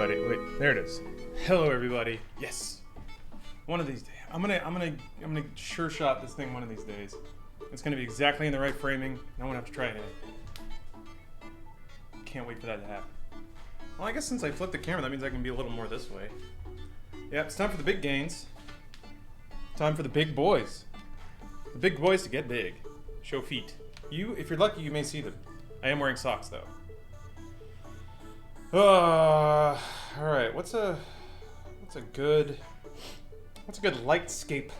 everybody. Wait, there it is. Hello, everybody. Yes. One of these days, I'm gonna sure shot this thing one of these days. It's gonna be exactly in the right framing, and I won't have to try it in. Can't wait for that to happen. Well, I guess since I flipped the camera, that means I can be a little more this way. Yep, it's time for the big gains. Time for the big boys. The big boys to get big. Show feet. If you're lucky, you may see them. I am wearing socks, though. Alright, what's a good lightscape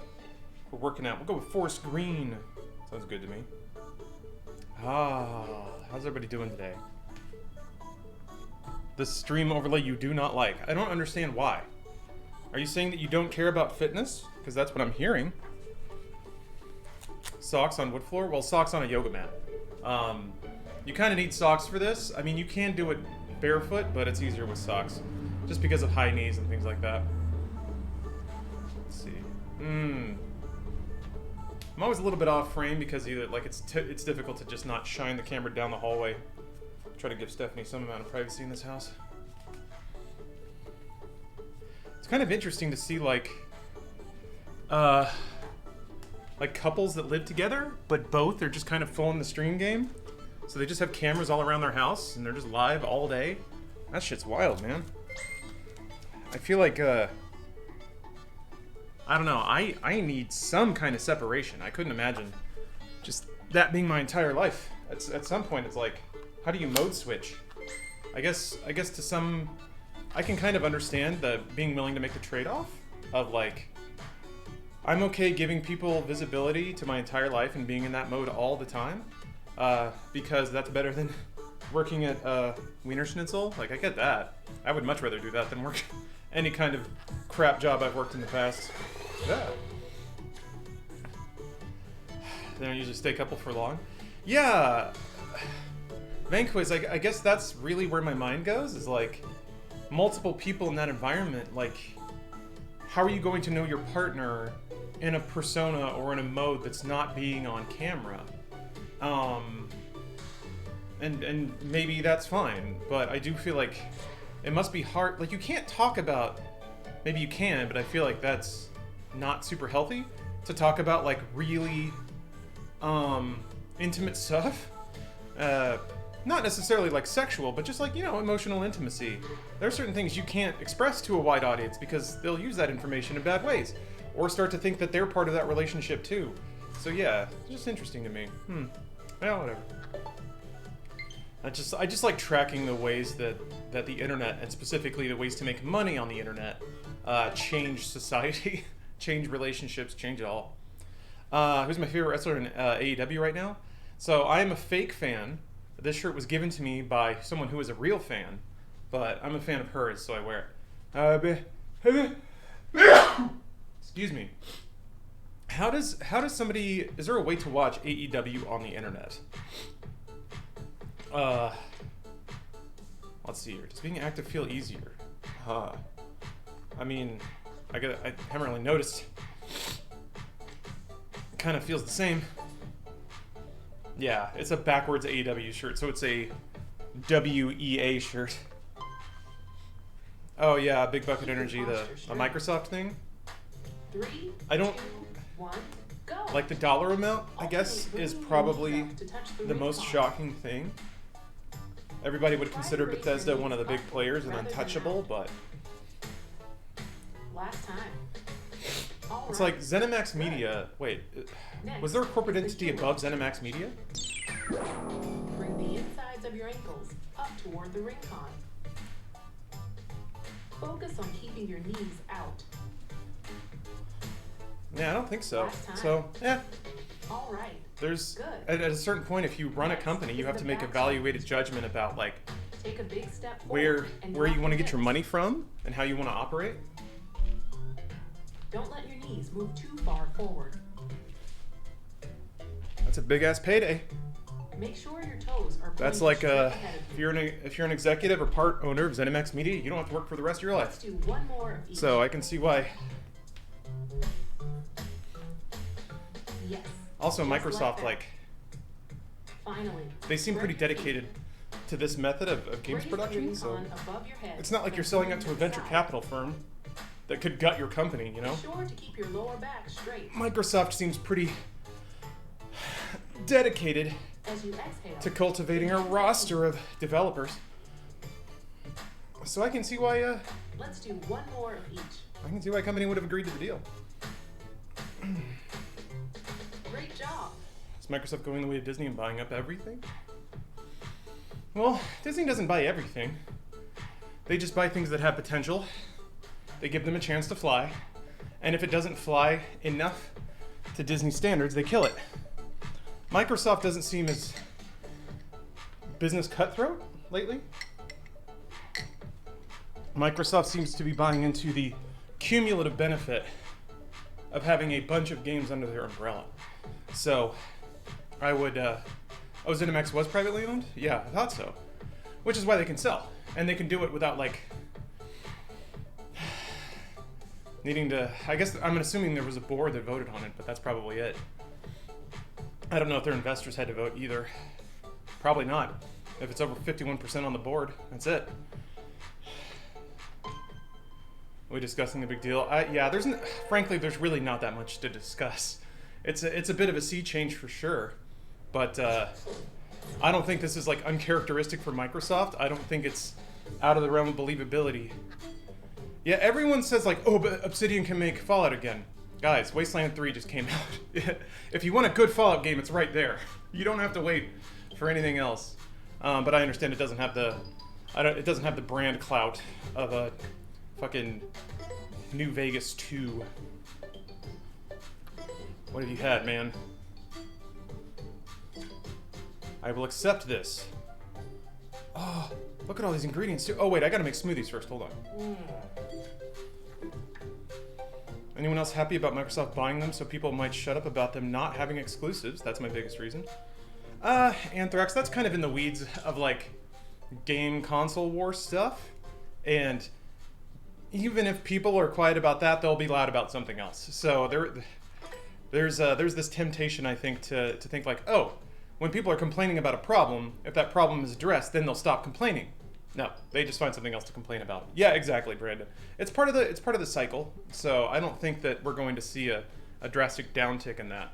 for working out? We'll go with forest green. Sounds good to me. How's everybody doing today? This stream overlay you do not like. I don't understand why. Are you saying that you don't care about fitness? Because that's what I'm hearing. Socks on wood floor? Well, socks on a yoga mat. You kind of need socks for this. I mean, you can do it barefoot, but it's easier with socks. Just because of high knees and things like that. Let's see. I'm always a little bit off frame because either like it's difficult to just not shine the camera down the hallway. Try to give Stephanie some amount of privacy in this house. It's kind of interesting to see like couples that live together, but both are just kind of full in the stream game. So they just have cameras all around their house and they're just live all day. That shit's wild, man. I feel like I don't know, I need some kind of separation. I couldn't imagine just that being my entire life. At some point it's like, how do you mode switch? I guess to some, I can kind of understand the being willing to make the trade-off of like, I'm okay giving people visibility to my entire life and being in that mode all the time, because that's better than working at Wiener Schnitzel. Like, I get that. I would much rather do that than work any kind of crap job I've worked in the past. Yeah. They don't usually stay couple for long. Yeah. Vanquiz, I guess that's really where my mind goes, is like, multiple people in that environment, like, how are you going to know your partner in a persona or in a mode that's not being on camera? And maybe that's fine, but I do feel like it must be hard. Like, you can't talk about, maybe you can, but I feel like that's not super healthy to talk about like really intimate stuff. Not necessarily like sexual, but just like, you know, emotional intimacy. There are certain things you can't express to a wide audience because they'll use that information in bad ways, or start to think that they're part of that relationship too. So yeah, it's just interesting to me. Well, whatever. I just like tracking the ways that the internet, and specifically the ways to make money on the internet, change society, change relationships, change it all. Who's my favorite wrestler in AEW right now? So I am a fake fan. This shirt was given to me by someone who is a real fan, but I'm a fan of hers, so I wear it. Excuse me. How does somebody, is there a way to watch AEW on the internet? Let's see here. Does being active feel easier? I mean, I haven't really noticed. It kind of feels the same. Yeah, it's a backwards AEW shirt, so it's a WEA shirt. Oh yeah, Big Bucket Energy, the Microsoft thing. I don't... 1, go. Like the dollar amount, I guess, is probably the most shocking thing. Everybody would consider Bethesda one of the big players and untouchable, but... Last time. It's like ZeniMax Media... Wait, was there a corporate entity above ZeniMax Media? Bring the insides of your ankles up toward the ring con. Focus on keeping your knees out. Yeah, I don't think so. So, yeah. All right. There's at a certain point, if you run a company, you have to make evaluated judgment about like take a big step where you want to get your money from and how you want to operate. Don't let your knees move too far forward. That's a big ass payday. Make sure your toes are. That's like if you're an executive or part owner of ZeniMax Media, you don't have to work for the rest of your life. Let's do one more of each. So I can see why. Yes. Also, Microsoft, like finally, they seem pretty dedicated to this method of games Raise the production, drink so on above your head it's not like you're and selling turn it to a to the venture side. capital firm that could gut your company, you know? Be sure to keep your lower back straight. Microsoft seems pretty dedicated As you exhale, to cultivating a roster of developers. So I can see why let's do one more of each. I can see why a company would have agreed to the deal. Great job. Is Microsoft going the way of Disney and buying up everything? Well, Disney doesn't buy everything. They just buy things that have potential. They give them a chance to fly. And if it doesn't fly enough to Disney standards, they kill it. Microsoft doesn't seem as business cutthroat lately. Microsoft seems to be buying into the cumulative benefit of having a bunch of games under their umbrella. So, I would, oh, ZeniMax was privately owned? Yeah, I thought so. Which is why they can sell. And they can do it without, like, needing to, I guess, I'm assuming there was a board that voted on it, but that's probably it. I don't know if their investors had to vote either. Probably not. If it's over 51% on the board, that's it. Are we discussing the big deal? Yeah, frankly, there's really not that much to discuss. It's a bit of a sea change for sure, but I don't think this is like uncharacteristic for Microsoft. I don't think it's out of the realm of believability. Yeah, everyone says like, oh, but Obsidian can make Fallout again. Guys, Wasteland 3 just came out. If you want a good Fallout game, it's right there. You don't have to wait for anything else. But I understand it doesn't have the brand clout of a fucking New Vegas 2. What have you had, man? I will accept this. Oh, look at all these ingredients too. Oh wait, I gotta make smoothies first, hold on. Anyone else happy about Microsoft buying them so people might shut up about them not having exclusives? That's my biggest reason. Anthrax, that's kind of in the weeds of like game console war stuff. And even if people are quiet about that, they'll be loud about something else. So there's this temptation, I think, to think like, oh, when people are complaining about a problem, if that problem is addressed, then they'll stop complaining. No, they just find something else to complain about. Yeah, exactly, Brandon. It's part of the cycle. So I don't think that we're going to see a drastic downtick in that.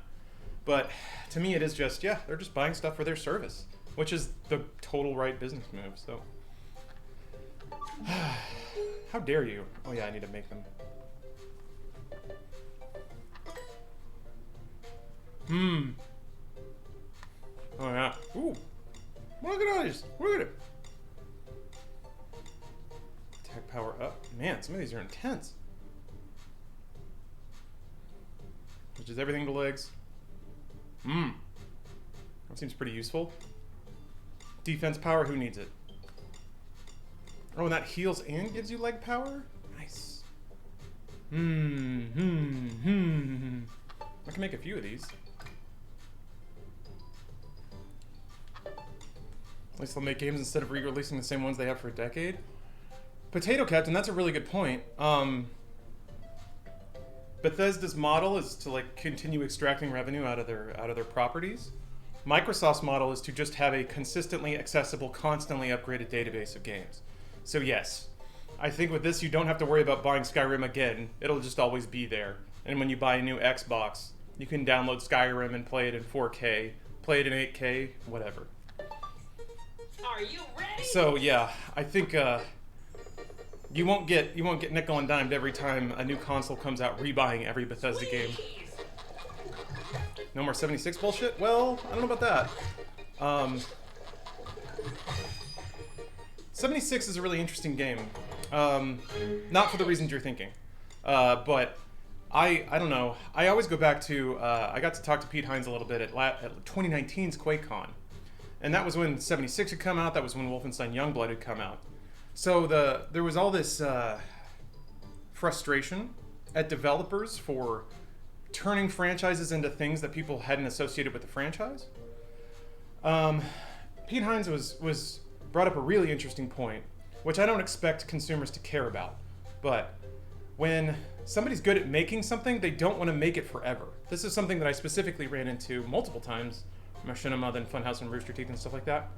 But to me, it is just, yeah, they're just buying stuff for their service, which is the total right business move. So how dare you? Oh yeah, I need to make them. Oh yeah. Ooh. Look at all these. Look at it. Attack power up. Man, some of these are intense. Which is everything to legs. That seems pretty useful. Defense power, who needs it? Oh, and that heals and gives you leg power? Nice. I can make a few of these. At least they'll make games instead of re-releasing the same ones they have for a decade. Potato Captain, that's a really good point. Bethesda's model is to like continue extracting revenue out of their properties. Microsoft's model is to just have a consistently accessible, constantly upgraded database of games. So yes, I think with this you don't have to worry about buying Skyrim again. It'll just always be there. And when you buy a new Xbox, you can download Skyrim and play it in 4K, play it in 8K, whatever. Are you ready? So yeah, I think you won't get nickel and dimed every time a new console comes out rebuying every Bethesda game. No more 76 bullshit? Well, I don't know about that. 76 is a really interesting game. Not for the reasons you're thinking. But I don't know. I always go back to, I got to talk to Pete Hines a little bit at 2019's QuakeCon. And that was when 76 had come out. That was when Wolfenstein Youngblood had come out. So there was all this frustration at developers for turning franchises into things that people hadn't associated with the franchise. Pete Hines was brought up a really interesting point, which I don't expect consumers to care about. But when somebody's good at making something, they don't want to make it forever. This is something that I specifically ran into multiple times. Machinima, then Funhouse and Rooster Teeth and stuff like that.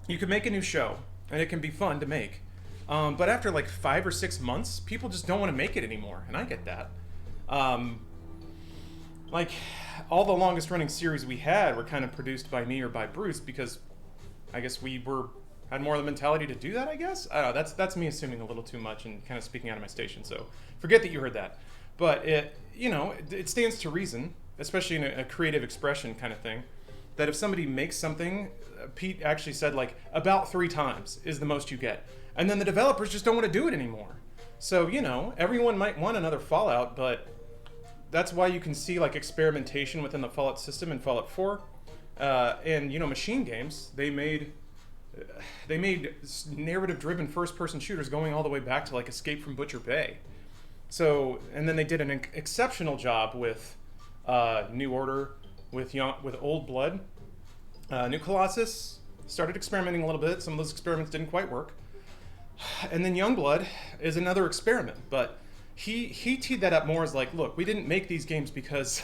you can make a new show, and it can be fun to make. But after like 5 or 6 months, people just don't want to make it anymore, and I get that. Like, all the longest running series we had were kind of produced by me or by Bruce because I guess we had more of the mentality to do that, I guess? I don't know, that's me assuming a little too much and kind of speaking out of my station, so forget that you heard that. But it stands to reason, especially in a creative expression kind of thing, that if somebody makes something, Pete actually said like about 3 times is the most you get. And then the developers just don't want to do it anymore. So, everyone might want another Fallout, but that's why you can see like experimentation within the Fallout system in Fallout 4. And machine games, they made narrative-driven first-person shooters going all the way back to like Escape from Butcher Bay. So, and then they did an exceptional job with New Order, with Old Blood. New Colossus started experimenting a little bit. Some of those experiments didn't quite work. And then Youngblood is another experiment, but he teed that up more as like, look, we didn't make these games because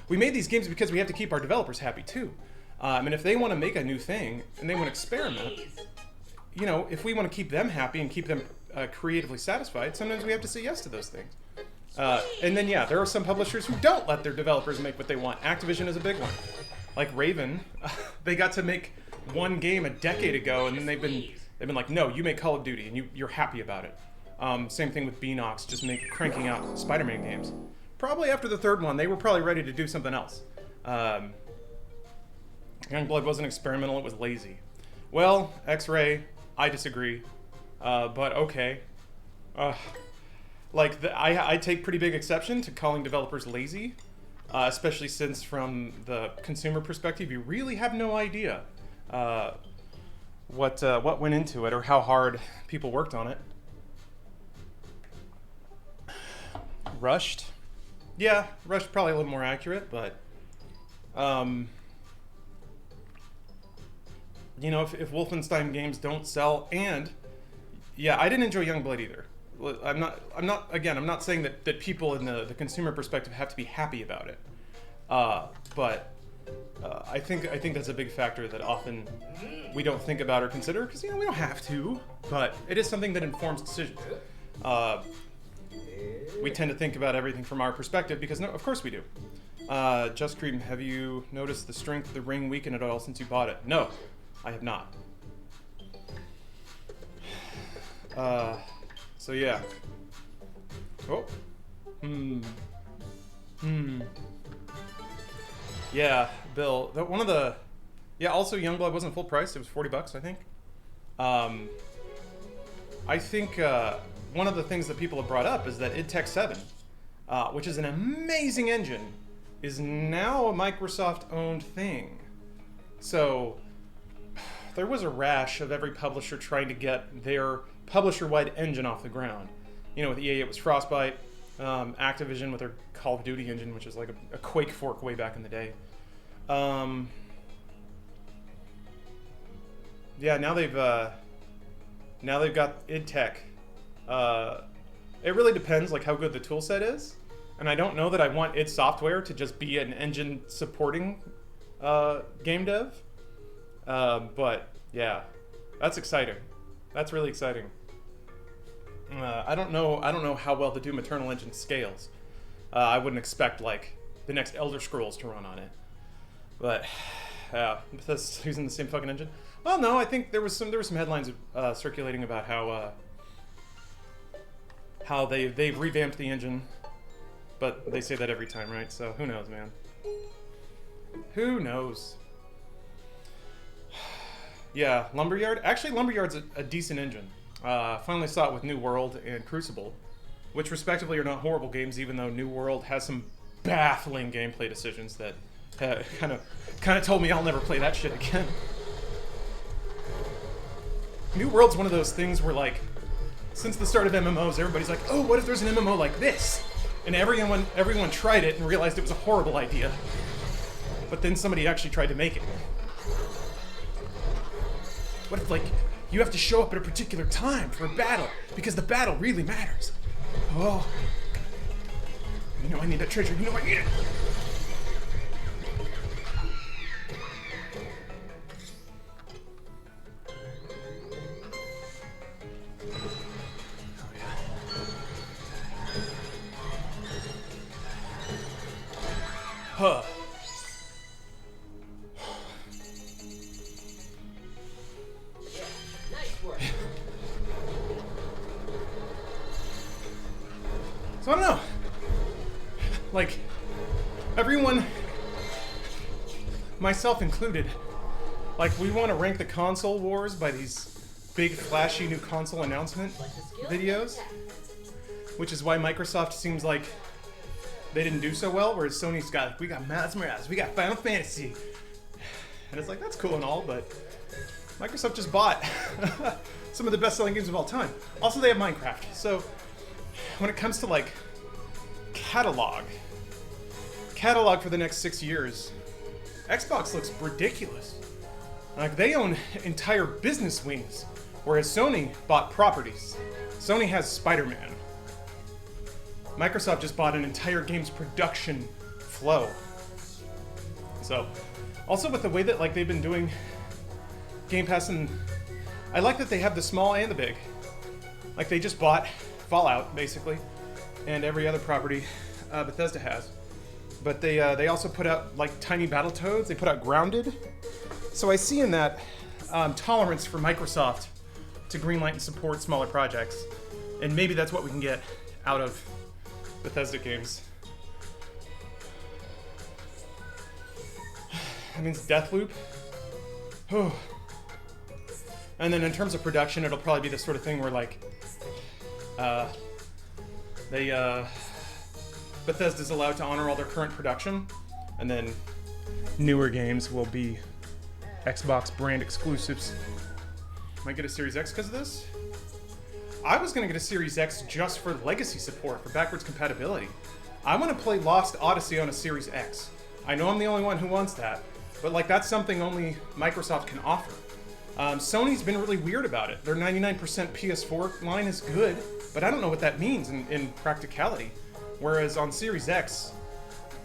we made these games because we have to keep our developers happy too. And if they want to make a new thing and they want to experiment, if we want to keep them happy and keep them creatively satisfied, sometimes we have to say yes to those things. And then there are some publishers who don't let their developers make what they want. Activision is a big one. Like Raven, they got to make one game a decade ago, and then they've been like, no, you make Call of Duty, and you're happy about it. Same thing with Beanox, just cranking out Spider-Man games. Probably after the 3rd one, they were probably ready to do something else. Youngblood wasn't experimental, it was lazy. Well, X-Ray, I disagree. But okay. I take pretty big exception to calling developers lazy, especially since from the consumer perspective, you really have no idea what went into it or how hard people worked on it. Rushed? Yeah, rushed probably a little more accurate, but if Wolfenstein games don't sell, and I didn't enjoy Youngblood either. I'm not saying that people in the consumer perspective have to be happy about it. But I think that's a big factor that often we don't think about or consider because we don't have to, but it is something that informs decisions. We tend to think about everything from our perspective because of course we do. Just Cream, have you noticed the strength of the ring weaken at all since you bought it? No, I have not. So yeah. Oh. Yeah, Bill. Also Youngblood wasn't full price. It was $40, I think. I think one of the things that people have brought up is that id Tech 7, which is an amazing engine, is now a Microsoft-owned thing. So there was a rash of every publisher trying to get their publisher-wide engine off the ground. With EA it was Frostbite, Activision with their Call of Duty engine, which is like a Quake fork way back in the day. Now they've got id Tech. It really depends like how good the tool set is, and I don't know that I want id Software to just be an engine supporting game dev. But yeah, that's exciting. That's really exciting. I don't know how well the Doom Eternal engine scales. I wouldn't expect like the next Elder Scrolls to run on it. But Bethesda's using the same fucking engine. Well, no, I think there were some headlines circulating about how they've revamped the engine, but they say that every time, right? So who knows, man? Who knows? Yeah, Lumberyard. Actually, Lumberyard's a decent engine. Finally saw it with New World and Crucible, which respectively are not horrible games, even though New World has some baffling gameplay decisions that kind of told me I'll never play that shit again. New World's one of those things where, like, since the start of MMOs, everybody's like, oh, what if there's an MMO like this? And everyone tried it and realized it was a horrible idea. But then somebody actually tried to make it. What if, like, you have to show up at a particular time for a battle because the battle really matters? Oh. I need that treasure. I need it. Yeah, nice work. So I don't know. Like, everyone, myself included, like, we want to rank the console wars by these big, flashy new console announcement videos, which is why Microsoft seems like they didn't do so well, whereas Sony's got, like, we got Miles Morales, we got Final Fantasy. And it's like, that's cool and all, but Microsoft just bought some of the best-selling games of all time. Also, they have Minecraft. So, when it comes to, like, catalog for the next 6 years, Xbox looks ridiculous. Like, they own entire business wings, whereas Sony bought properties. Sony has Spider-Man. Microsoft just bought an entire games production flow. So, also with the way that, like, they've been doing Game Pass, and I like that they have the small and the big. Like, they just bought Fallout, basically, and every other property Bethesda has. But they also put out, like, tiny Battletoads. They put out Grounded. So I see in that tolerance for Microsoft to greenlight and support smaller projects. And maybe that's what we can get out of Bethesda games. That means Deathloop. And then in terms of production, it'll probably be the sort of thing where, like, Bethesda's allowed to honor all their current production, and then newer games will be Xbox brand exclusives. Might get a Series X because of this? I was gonna get a Series X just for legacy support, for backwards compatibility. I want to play Lost Odyssey on a Series X. I know I'm the only one who wants that, but, like, that's something only Microsoft can offer. Sony's been really weird about it. Their 99% PS4 line is good, but I don't know what that means in practicality. Whereas on Series X,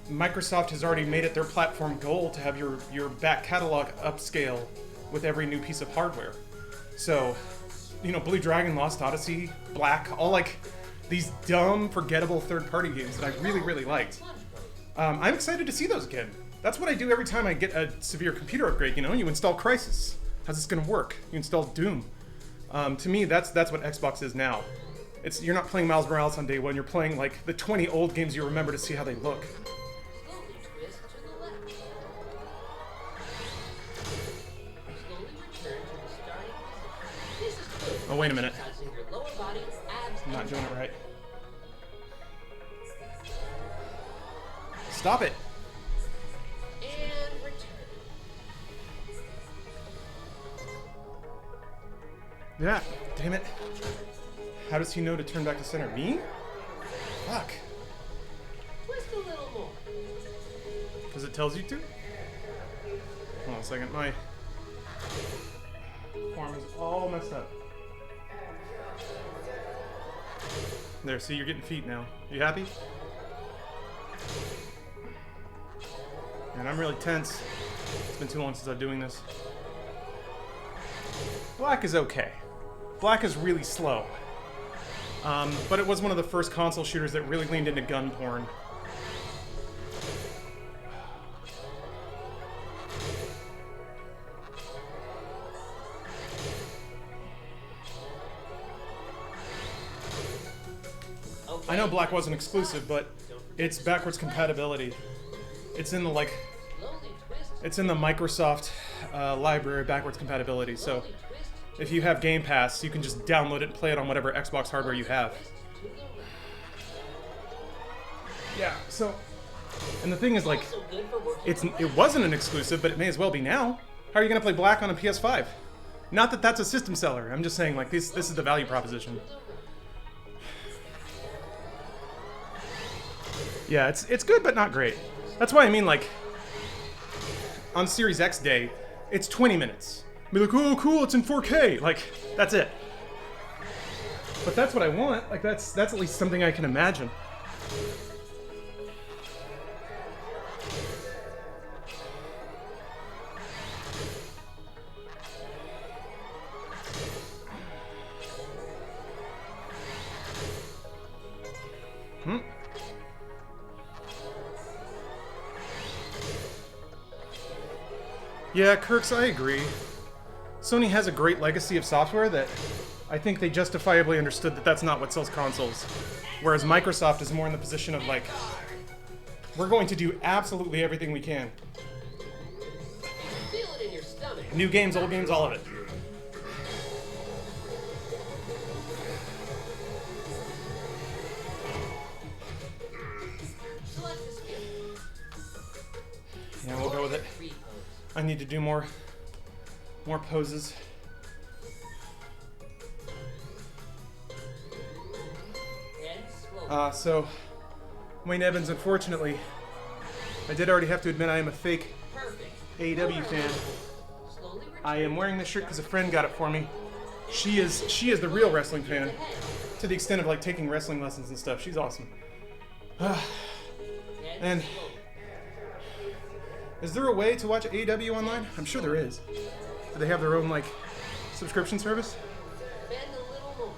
Microsoft has already made it their platform goal to have your back catalog upscale with every new piece of hardware. So, you know, Blue Dragon, Lost Odyssey, Black, all, like, these dumb, forgettable third-party games that I really, really liked. I'm excited to see those again. That's what I do every time I get a severe computer upgrade, you know? You install Crysis. How's this gonna work? You install Doom. To me, that's what Xbox is now. You're not playing Miles Morales on day one, you're playing, like, the 20 old games you remember to see how they look. Slowly twist to the left. Slowly return to the starting position. This is good. Oh, wait a minute. Exercising your lower body, abs, I'm not and doing it back. right. Stop it! And return. Yeah, damn it. How does he know to turn back to center? Me? Fuck. Twist a little more. Because it tells you to? Hold on a second, my form is all messed up. There, see, you're getting feet now. You happy? And I'm really tense. It's been too long since I'm doing this. Black is okay. Black is really slow. But it was one of the first console shooters that really leaned into gun porn. I know Black wasn't exclusive, but it's backwards compatibility. It's in the, like, it's in the Microsoft library backwards compatibility, so if you have Game Pass, you can just download it and play it on whatever Xbox hardware you have. Yeah, so, and the thing is, like, it wasn't an exclusive, but it may as well be now. How are you gonna play Black on a PS5? Not that that's a system seller. I'm just saying, like, this is the value proposition. Yeah, it's good, but not great. That's why I mean, like, on Series X day, it's 20 minutes. Be like, oh, cool, it's in 4K. Like, that's it. But that's what I want. Like, that's at least something I can imagine. Yeah, Kirks, I agree. Sony has a great legacy of software that I think they justifiably understood that that's not what sells consoles. Whereas Microsoft is more in the position of like, we're going to do absolutely everything we can. Feel it in your stomach. New games, old games, all of it. Select the skill. Yeah, we'll go with it. Repose. I need to do more poses. And slow. So, Wayne Evans, unfortunately, I did already have to admit I am a fake Perfect. AEW fan. Slowly return. I am wearing this shirt because a friend got it for me. She is the real wrestling fan, to the extent of like taking wrestling lessons and stuff. She's awesome. And slow. is there a way to watch AEW online? I'm sure there is. Do they have their own like subscription service? Bend a little more.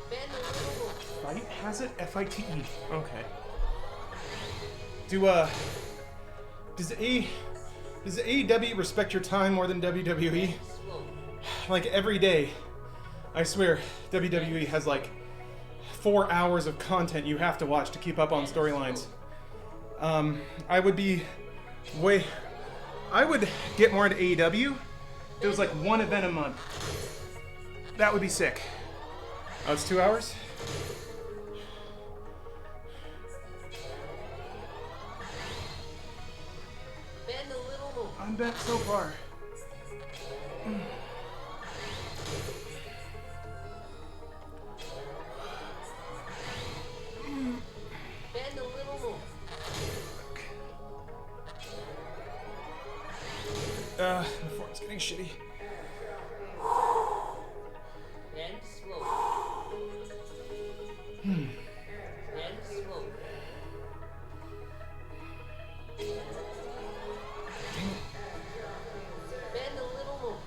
Bend a little more. Fight has it? F-I-T-E. Okay. Does AEW respect your time more than WWE? Slow. Like every day, I swear, WWE has like 4 hours of content you have to watch to keep up on storylines. I would get more into AEW if it was like one event a month. That would be sick. Oh, it's 2 hours? Bend a little more. I'm bent so far. Bend a little more. The form's getting shitty. Bend slow. Bend slow. Bend a little more.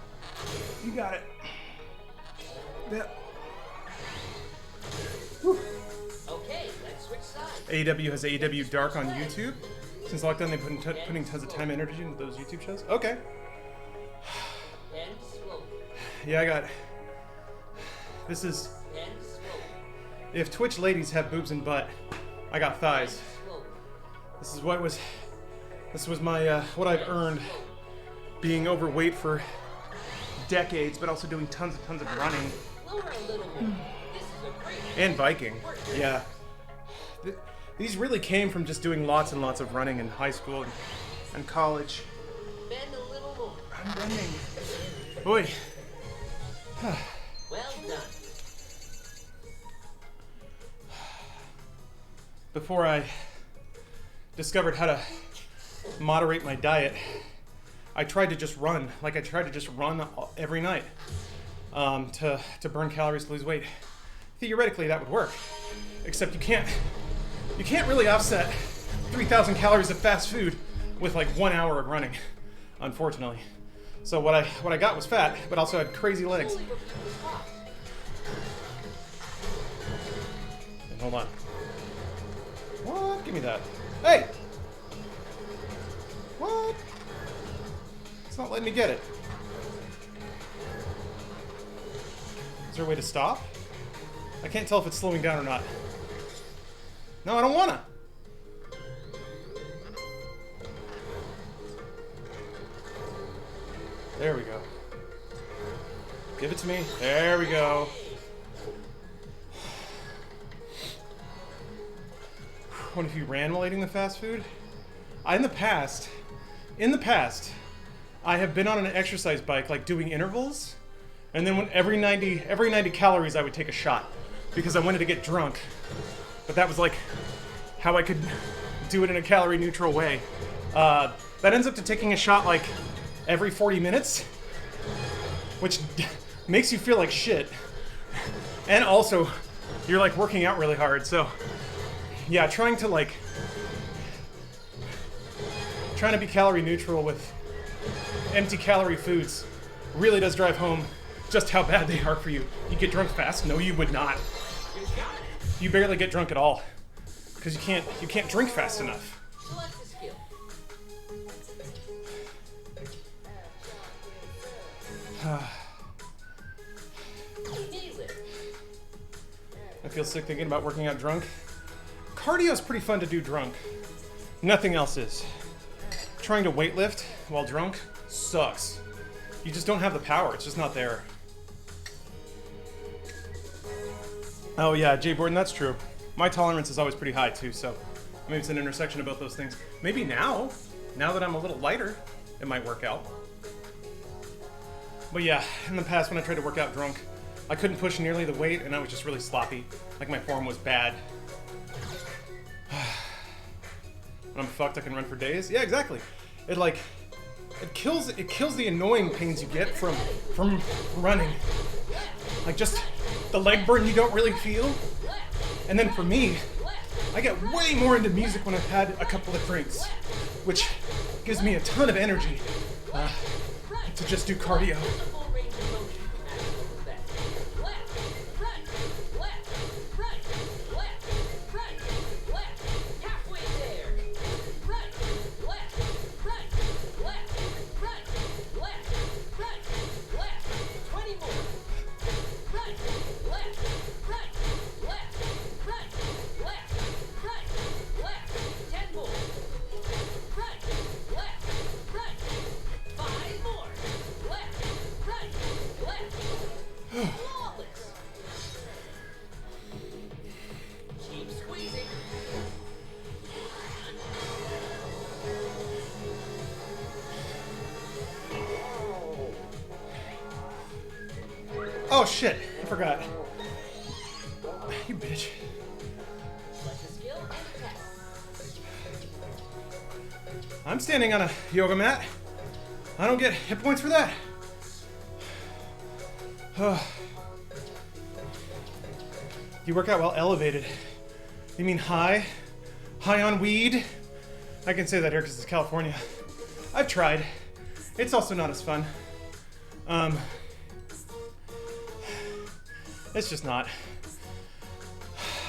You got it. Yeah. Okay, let's switch sides. AEW has AEW Dark on YouTube. Since lockdown, they've been putting tons of time and energy into those YouTube shows. Okay. Bend slow. Yeah, I got. This is. Bend slow. If Twitch ladies have boobs and butt, I got thighs. Slow. This is what was. This was my what I've earned being overweight for decades, but also doing tons of running Lower a little more. This is a great. and biking. Yeah. These really came from just doing lots and lots of running in high school and college. Bend a little more. I'm bending. Boy. Well done. Before I discovered how to moderate my diet, I tried to just run. Like I tried to just run every night to burn calories to lose weight. Theoretically, that would work, except you can't really offset 3,000 calories of fast food with like 1 hour of running, unfortunately. So what I got was fat, but also had crazy legs. Slowly repeat the spot. And hold on. What? Give me that. Hey! What? It's not letting me get it. Is there a way to stop? I can't tell if it's slowing down or not. No, I don't wanna. There we go. Give it to me. There we go. What if you ran while eating the fast food? In the past, I have been on an exercise bike, like doing intervals, and then when every 90 calories I would take a shot because I wanted to get drunk. But that was like how I could do it in a calorie neutral way. That ends up to taking a shot like every 40 minutes, which makes you feel like shit. And also, you're like working out really hard, so yeah, trying to be calorie neutral with empty calorie foods really does drive home just how bad they are for you. You get drunk fast? No, you would not. You barely get drunk at all. Because you can't drink fast enough. Select a skill. Knee lift. I feel sick thinking about working out drunk. Cardio's pretty fun to do drunk. Nothing else is. Trying to weightlift while drunk sucks. You just don't have the power. It's just not there. Oh yeah, Jay Borden, that's true. My tolerance is always pretty high too, so maybe it's an intersection of both those things. Maybe now that I'm a little lighter, it might work out. But yeah, in the past when I tried to work out drunk, I couldn't push nearly the weight and I was just really sloppy. Like my form was bad. When I'm fucked, I can run for days. Yeah, exactly. It kills the annoying pains you get from running. Like just the leg burn you don't really feel. And then for me, I get way more into music when I've had a couple of drinks, which gives me a ton of energy to just do cardio. Oh shit, I forgot. You bitch. I'm standing on a yoga mat. I don't get hit points for that. You work out while elevated. You mean high? High on weed? I can say that here because it's California. I've tried. It's also not as fun. It's just not.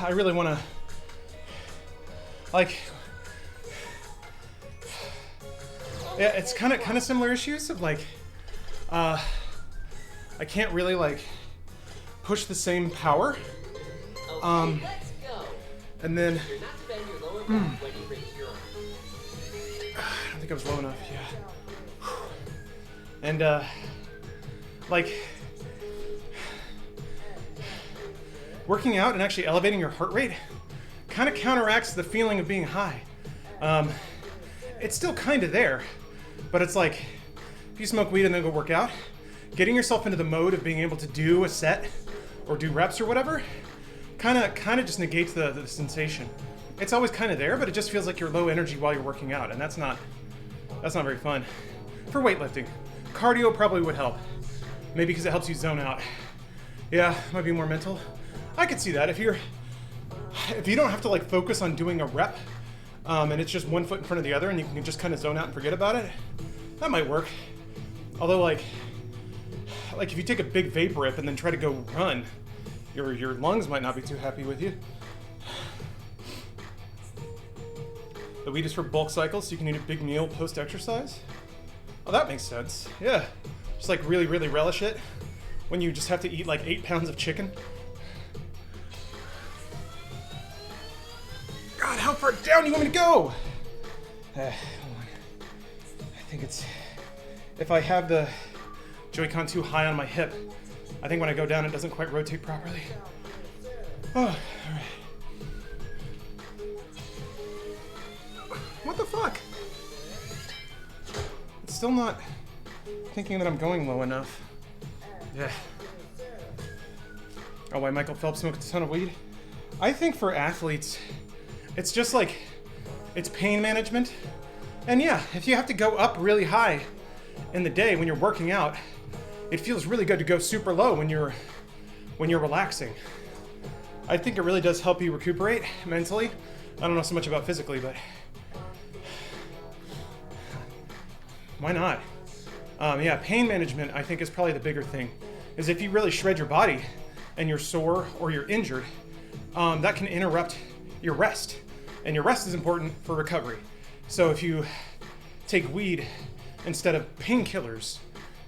I really want to, like, yeah, it's kind of similar issues of like, I can't really like push the same power. Let's go. And then, Do not bend your lower back when you raise your arm. I don't think I was low enough. Yeah. And like. Working out and actually elevating your heart rate kind of counteracts the feeling of being high. It's still kind of there, but it's like if you smoke weed and then go work out, getting yourself into the mode of being able to do a set or do reps or whatever, kind of just negates the sensation. It's always kind of there, but it just feels like you're low energy while you're working out, and that's not very fun. For weightlifting, cardio probably would help, maybe because it helps you zone out. Yeah, might be more mental. I could see that if you don't have to like focus on doing a rep, and it's just one foot in front of the other, and you can just kind of zone out and forget about it. That might work. Although like if you take a big vape rip and then try to go run, your lungs might not be too happy with you. The weed is for bulk cycles, so you can eat a big meal post-exercise. Oh, that makes sense. Yeah, just like really relish it when you just have to eat like 8 pounds of chicken. God, how far down do you want me to go? Hold on. I think it's... If I have the Joy-Con too high on my hip, I think when I go down it doesn't quite rotate properly. Oh, alright. What the fuck? It's still not thinking that I'm going low enough. Yeah. Oh, why Michael Phelps smoked a ton of weed? I think for athletes... It's just like, it's pain management. And yeah, if you have to go up really high in the day when you're working out, it feels really good to go super low when you're relaxing. I think it really does help you recuperate mentally. I don't know so much about physically, but why not? Yeah, pain management I think is probably the bigger thing. is if you really shred your body and you're sore or you're injured, that can interrupt your rest. And your rest is important for recovery. So if you take weed instead of painkillers,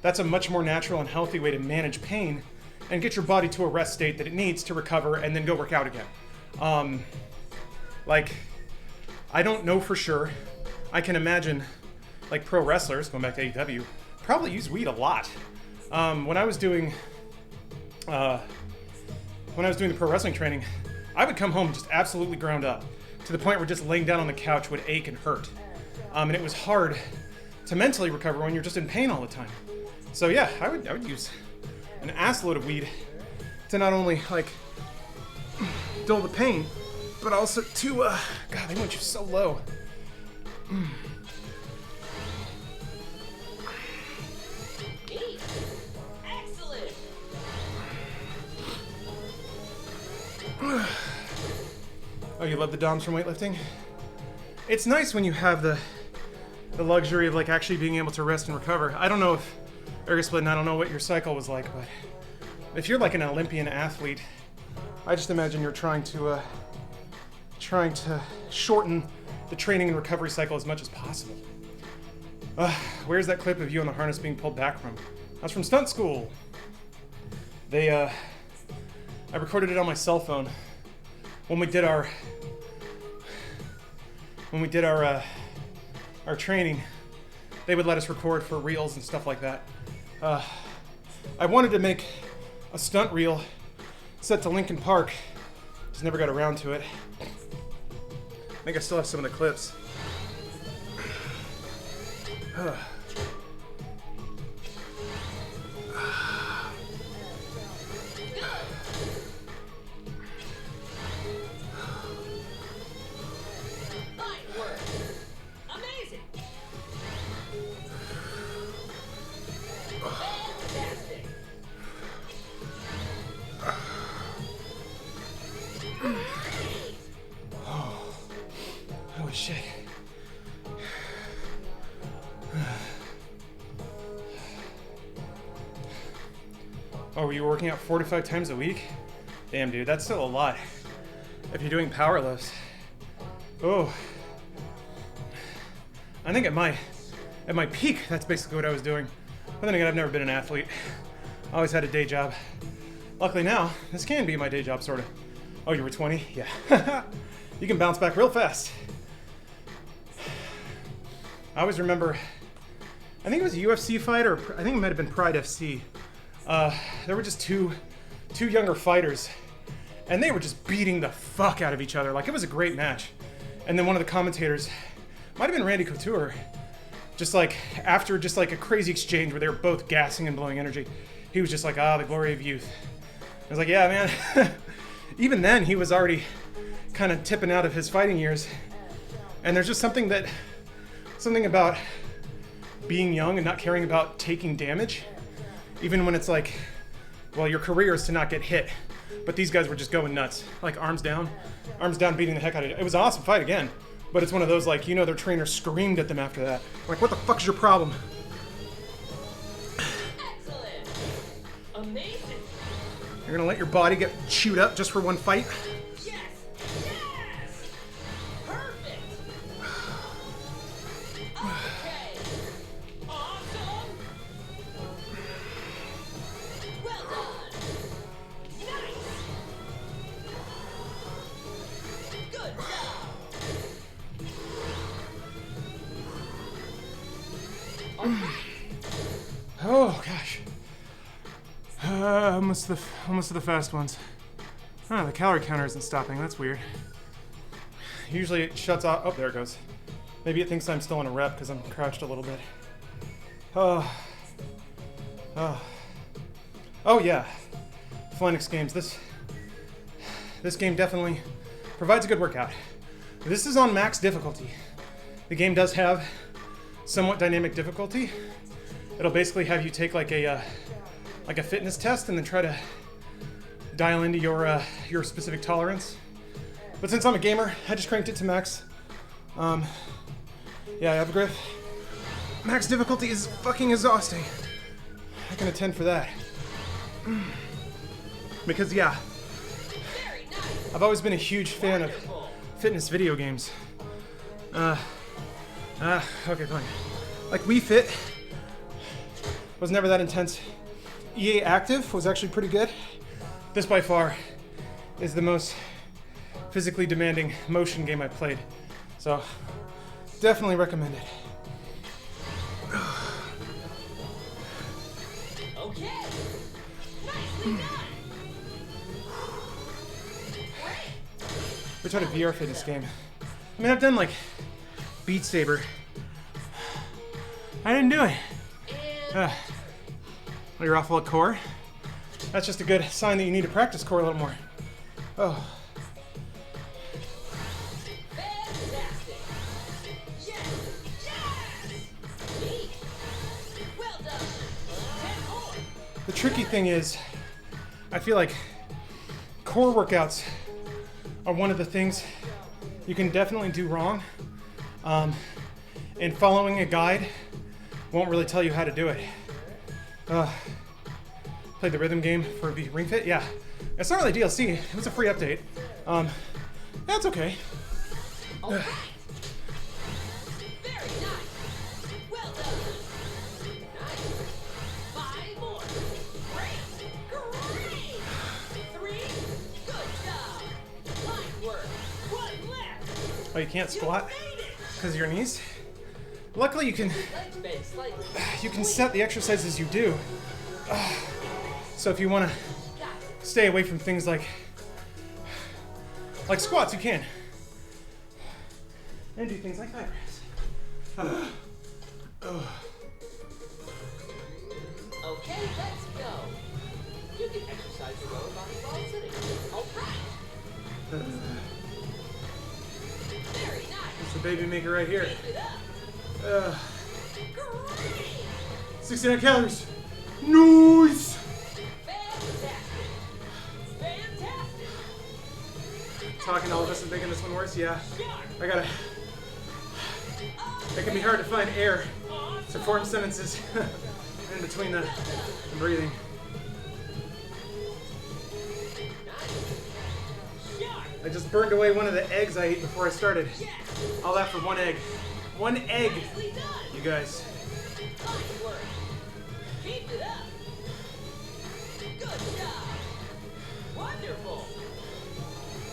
that's a much more natural and healthy way to manage pain and get your body to a rest state that it needs to recover and then go work out again. Like, I don't know for sure. I can imagine, like, pro wrestlers, going back to AEW, probably use weed a lot. When I was doing the pro wrestling training, I would come home just absolutely ground up to the point where just laying down on the couch would ache and hurt. And it was hard to mentally recover when you're just in pain all the time. So yeah, I would use an assload of weed to not only like dull the pain, but also to God, they want you so low. Excellent. Oh, you love the DOMs from weightlifting? It's nice when you have the luxury of like actually being able to rest and recover. I don't know if Ergosplit, and I don't know what your cycle was like, but if you're like an Olympian athlete, I just imagine you're trying to shorten the training and recovery cycle as much as possible. Where's that clip of you on the harness being pulled back from? That's from Stunt School. I recorded it on my cell phone when we did our training. They would let us record for reels and stuff like that. I wanted to make a stunt reel set to Linkin Park. Just never got around to it. I think I still have some of the clips. Fine work. Amazing. Fantastic. Holy shit. Oh, were you working out 4 to 5 times a week? Damn, dude, that's still a lot. If you're doing power lifts. Oh. I think at my peak, that's basically what I was doing. But then again, I've never been an athlete. I always had a day job. Luckily now, this can be my day job, sort of. Oh, you were 20? Yeah. You can bounce back real fast. I always remember, I think it was a UFC fight, or I think it might have been Pride FC. There were just two younger fighters, and they were just beating the fuck out of each other. Like, it was a great match. And then one of the commentators, might have been Randy Couture, just like, after just like a crazy exchange where they were both gassing and blowing energy, he was just like, the glory of youth. I was like, yeah, man. Even then, he was already kind of tipping out of his fighting years. And there's just something about being young and not caring about taking damage, even when it's like, well, your career is to not get hit. But these guys were just going nuts, like arms down, beating the heck out of it. It was an awesome fight again, but it's one of those, like, you know, their trainer screamed at them after that. Like, what the fuck is your problem? Excellent. Amazing. You're gonna let your body get chewed up just for one fight? Yes. Yes. Perfect. Okay. Awesome. Well done. Nice. Good job. Okay. Oh gosh. Almost to the fast ones. The calorie counter isn't stopping. That's weird. Usually it shuts off. Oh, there it goes. Maybe it thinks I'm still in a rep because I'm crouched a little bit. Oh yeah. Phoenix games. This game definitely provides a good workout. This is on max difficulty. The game does have somewhat dynamic difficulty. It'll basically have you take like a fitness test and then try to dial into your specific tolerance. But since I'm a gamer, I just cranked it to max. Yeah, I have a grip. Max difficulty is fucking exhausting. I can attend for that. Because, yeah, Very nice. I've always been a huge fan of Wonderful. fitness video games. Okay, fine. Like Wii Fit was never that intense. EA Active was actually pretty good. This by far is the most physically demanding motion game I've played. So definitely recommend it. Okay. Nicely done. We tried a VR fitness game. I mean, I've done like Beat Saber. I didn't do it. And Well, you're awful at core. That's just a good sign that you need to practice core a little more. Oh, fantastic. Yes. Yes. Neat. Well done. 10 more. the tricky thing is, I feel like core workouts are one of the things you can definitely do wrong. And following a guide won't really tell you how to do it. Played the rhythm game for Ring Fit. Yeah, it's not really DLC. It was a free update. That's okay. All right. Very nice. Well done. Nice. 5 more. Great. 3. Good job. Line work. 1 left. Oh, you can't You squat made it. because of your knees. Luckily, you can Legs bend slightly. set the exercises you do. So if you want to Got it. stay away from things like squats, you can. And do things like that. Okay, let's go. You can exercise your lower body while sitting. All right. Very nice. It's the baby maker right here. Keep it up. Great. 69 calories. Nice. Fantastic. Fantastic. Talking all of us and making this one worse. Yeah, Sharp. I gotta. It can be hard to find air to Awesome. form sentences in between the breathing. Sharp. I just burned away one of the eggs I ate before I started. Yes. All that for one egg. One egg, Nicely done. you guys. Nice work. Keep it up. Good job. Wonderful.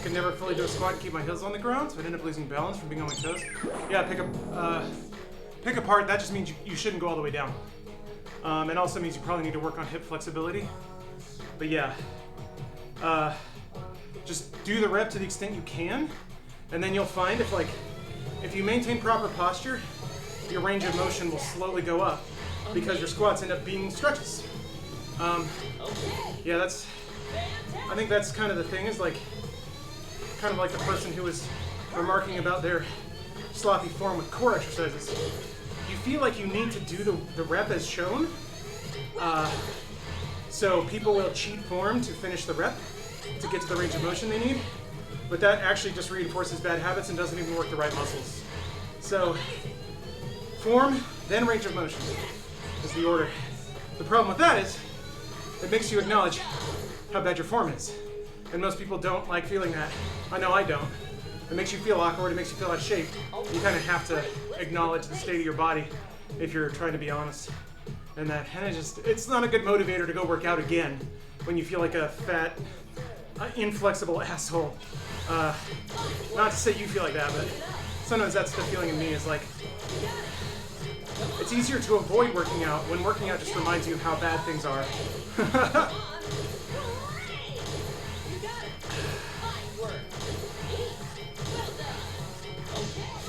Could never fully do a squat and keep my heels on the ground, so I'd end up losing balance from being on my toes. Yeah, pick apart. That just means you shouldn't go all the way down. And also means you probably need to work on hip flexibility. But yeah, just do the rep to the extent you can, and then you'll find if you maintain proper posture, your range of motion will slowly go up because your squats end up being stretches. Okay. Yeah, I Fantastic. think that's kind of the thing, is kind of like the person who was remarking about their sloppy form with core exercises. You feel like you need to do the rep as shown, so people will cheat form to finish the rep to get to the range of motion they need, but that actually just reinforces bad habits and doesn't even work the right muscles. So form, then range of motion is the order. The problem with that is it makes you acknowledge how bad your form is. And most people don't like feeling that. I know I don't. It makes you feel awkward, it makes you feel out of shape. You kind of have to acknowledge the state of your body if you're trying to be honest. And it's not a good motivator to go work out again when you feel like a fat, inflexible asshole. Not to say you feel like that, but sometimes that's the feeling in me, is like, it's easier to avoid working out when working out just reminds you how bad things are.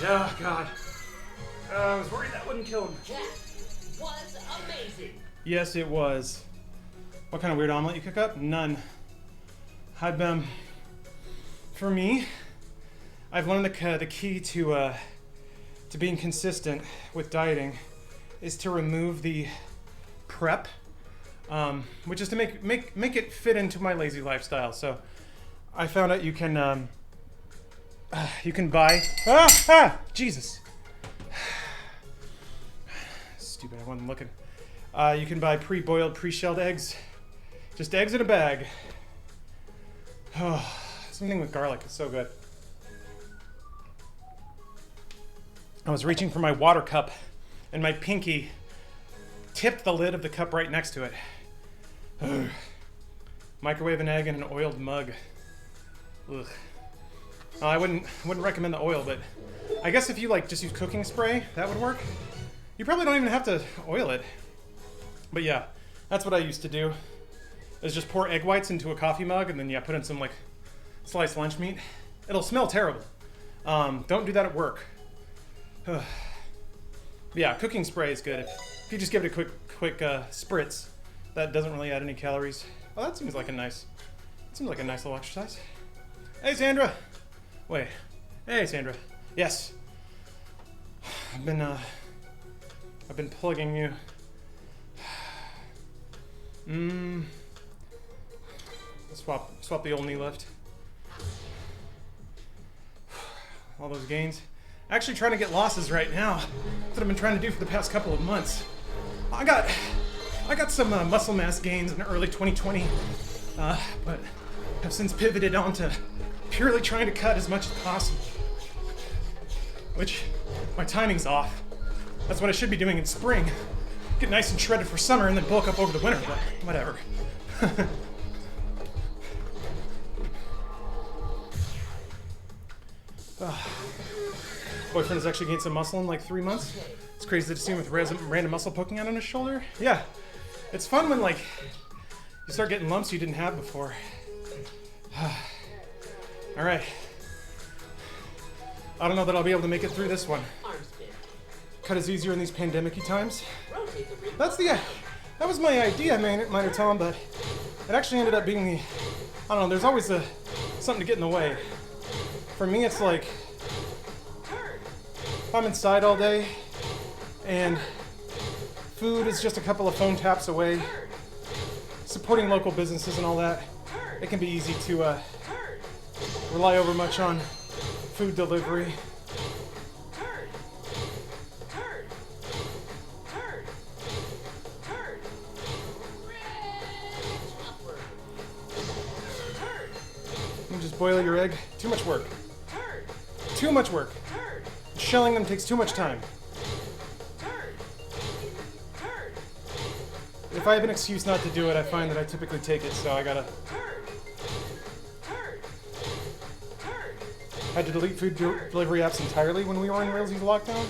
Oh, God. I was worried that wouldn't kill him. That was amazing. Yes, it was. What kind of weird omelet you cook up? None. For me, I've learned the key to being consistent with dieting is to remove the prep, which is to make it fit into my lazy lifestyle. So I found out you can buy Jesus. Stupid, I wasn't looking. You can buy pre-boiled, pre-shelled eggs. Just eggs in a bag. Oh, something with garlic is so good. I was reaching for my water cup, and my pinky tipped the lid of the cup right next to it. Ugh. Microwave an egg in an oiled mug. Ugh. I wouldn't recommend the oil, but I guess if you like just use cooking spray, that would work. You probably don't even have to oil it. But yeah, that's what I used to do. Is just pour egg whites into a coffee mug and then put in some like sliced lunch meat. It'll smell terrible. Don't do that at work. Yeah, cooking spray is good. If you just give it a quick spritz, that doesn't really add any calories. Oh, that seems like a nice little exercise. Hey, Sandra. Wait. Hey, Sandra. Yes. I've been plugging you. Swap the old knee lift. All those gains. Actually trying to get losses right now. That's what I've been trying to do for the past couple of months. I got some muscle mass gains in early 2020, but have since pivoted onto purely trying to cut as much as possible. Which, my timing's off. That's what I should be doing in spring. Get nice and shredded for summer and then bulk up over the winter, but whatever. Boyfriend has actually gained some muscle in like 3 months. It's crazy to see him with random muscle poking out on his shoulder. Yeah, it's fun when like you start getting lumps you didn't have before. All right. I don't know that I'll be able to make it through this one. Cut is easier in these pandemic-y times. That was my idea, Minor Tom, but it actually ended up being I don't know, there's always something to get in the way. For me, it's like, if I'm inside all day, and food is just a couple of phone taps away, supporting local businesses and all that, it can be easy to rely over much on food delivery. You just boil your egg. Too much work. Too much work. Shelling them takes too much time. If I have an excuse not to do it, I find that I typically take it, so I gotta... Had to delete food delivery apps entirely when we were in Railsy's lockdown.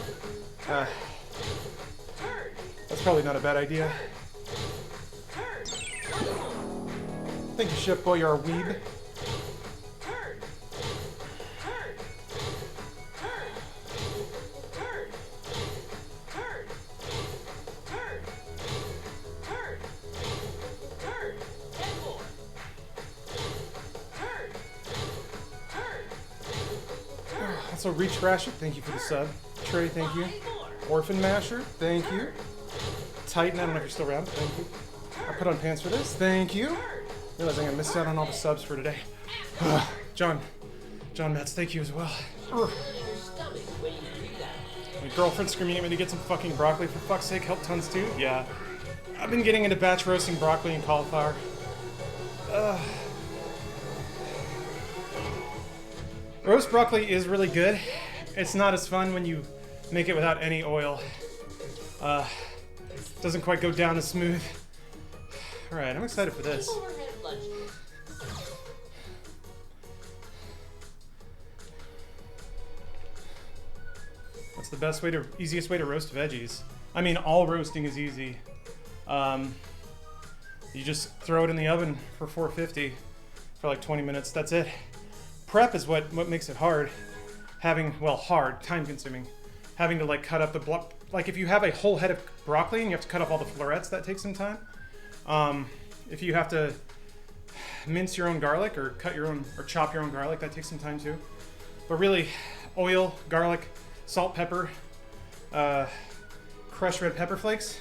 That's probably not a bad idea. Thank you, Ship Boy, you're a weeb. Also, Reach Rasher, thank you for the sub. Trey, thank you. Orphan Masher, thank you. Titan, I don't know if you're still around, but thank you. I put on pants for this, thank you. Realizing I missed out on all the subs for today. John Metz, thank you as well. My girlfriend screaming at me to get some fucking broccoli, for fuck's sake, help tons too. Yeah. I've been getting into batch roasting broccoli and cauliflower. Roast broccoli is really good. It's not as fun when you make it without any oil. Doesn't quite go down as smooth. Alright, I'm excited for this. What's the easiest way to roast veggies? I mean, all roasting is easy. You just throw it in the oven for 450 for like 20 minutes. That's it. Prep is what makes it hard. Hard, time consuming. Having to like cut up the like if you have a whole head of broccoli and you have to cut off all the florets, that takes some time. If you have to mince your own garlic or chop your own garlic, that takes some time too. But really, oil, garlic, salt, pepper, crushed red pepper flakes,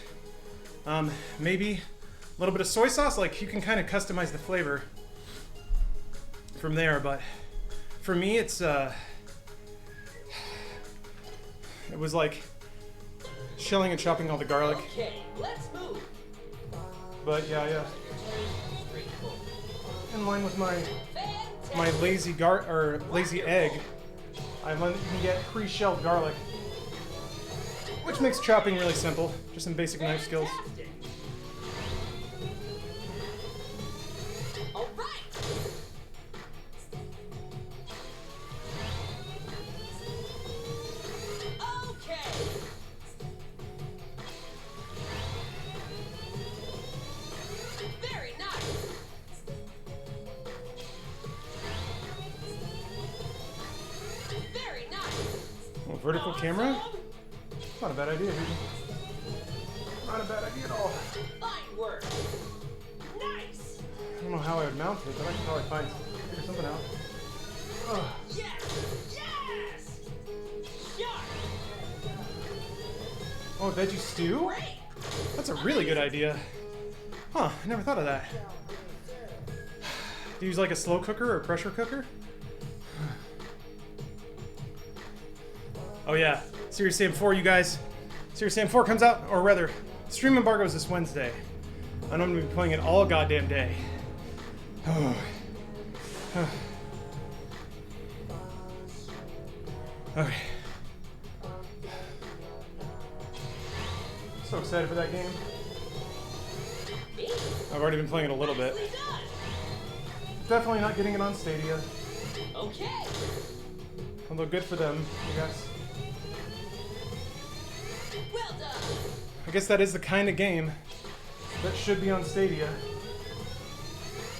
maybe a little bit of soy sauce. Like you can kind of customize the flavor from there, but for me, it was like shelling and chopping all the garlic. Okay, let's move. But yeah. grateful. In line with my Fantastic. lazy egg, I can get pre-shelled garlic, which makes chopping really simple. Just some basic knife skills. Fantastic. All right. Okay. Very nice. Very nice. Oh, vertical camera? Awesome. Not a bad idea, dude. Not a bad idea at all. Fine work. Nice. I don't know how I would mount it, but I can probably figure something out. Ugh. Yes. Yes. Sharp. Oh, veggie stew? Great. That's a really good idea. Huh, I never thought of that. Do you use like a slow cooker or a pressure cooker? Oh yeah, Serious Sam 4, you guys. Serious Sam 4 comes out, or rather, stream embargo is this Wednesday. And I'm gonna be playing it all goddamn day. Okay. So excited for that game. Me. I've already been playing it a little bit. Nicely done. Definitely not getting it on Stadia. Okay. Although good for them, I guess. Well done. I guess that is the kind of game that should be on Stadia.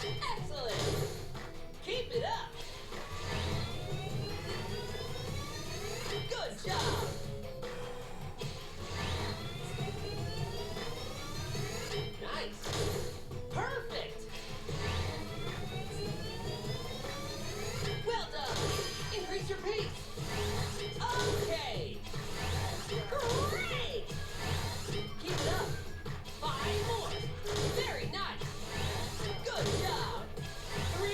Excellent. Keep it up. Good job. Nice. Perfect. Well done. Increase your pace. Okay. Great. Keep it up. 5 more. Very nice. Good job. 3.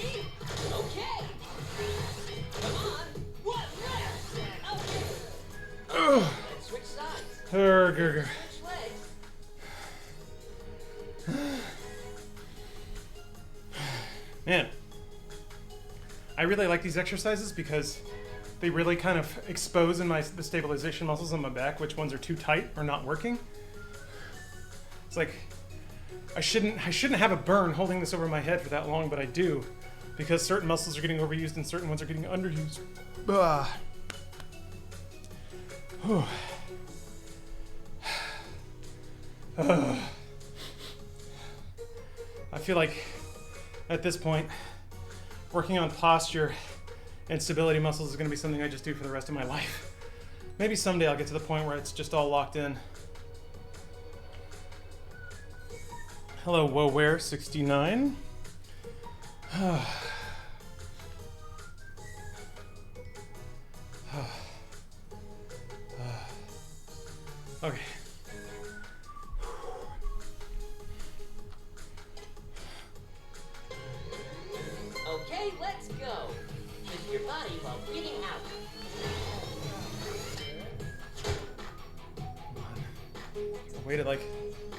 Okay. Come on. 1 left. Okay. Ugh. Let's switch sides. Grr. Switch legs. Man, I really like these exercises because they really kind of expose the stabilization muscles on my back, which ones are too tight or not working. It's like I shouldn't have a burn holding this over my head for that long, but I do, because certain muscles are getting overused and certain ones are getting underused. Ugh. Whew. Ugh. I feel like at this point, working on posture and stability muscles is going to be something I just do for the rest of my life. Maybe someday I'll get to the point where it's just all locked in. Hello, WoWare69. Okay. Okay, let's go. Shift your body while breathing out. Way to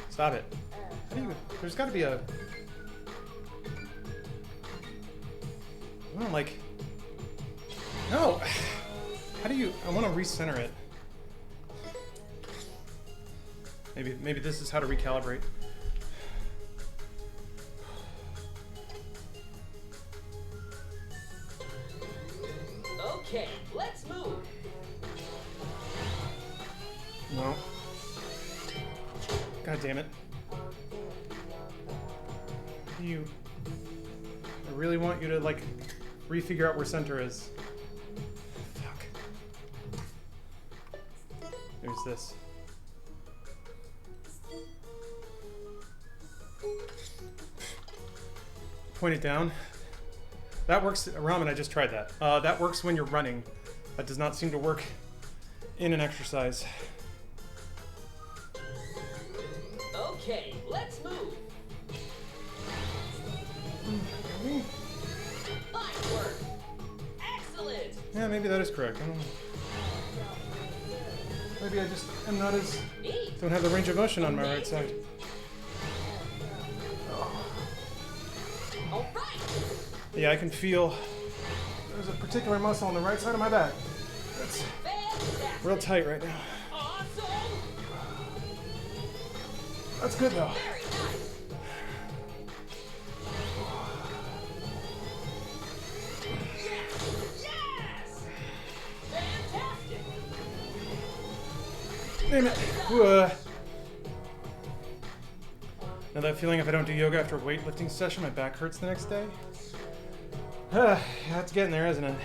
stop it. How do you, there's gotta be a, I don't know, no. How do you, I want to recenter it. Maybe this is how to recalibrate. Okay, let's move. No. God damn it. I really want you to refigure out where center is. Fuck. There's this. Point it down. That works. Ramen, I just tried that. That works when you're running. That does not seem to work in an exercise. Okay, let's move. Fine work. Excellent. Yeah, maybe that is correct. I don't know. Maybe I just am not as... Neat. don't have the range of motion on my right Amazing. side. Yeah, I can feel there's a particular muscle on the right side of my back. That's Fantastic. real tight right now. Awesome. That's good though. Very nice. Yes. Yes. Fantastic. Damn it. Whoa. Now that feeling if I don't do yoga after a weightlifting session, my back hurts the next day? Yeah, it's getting there, isn't it?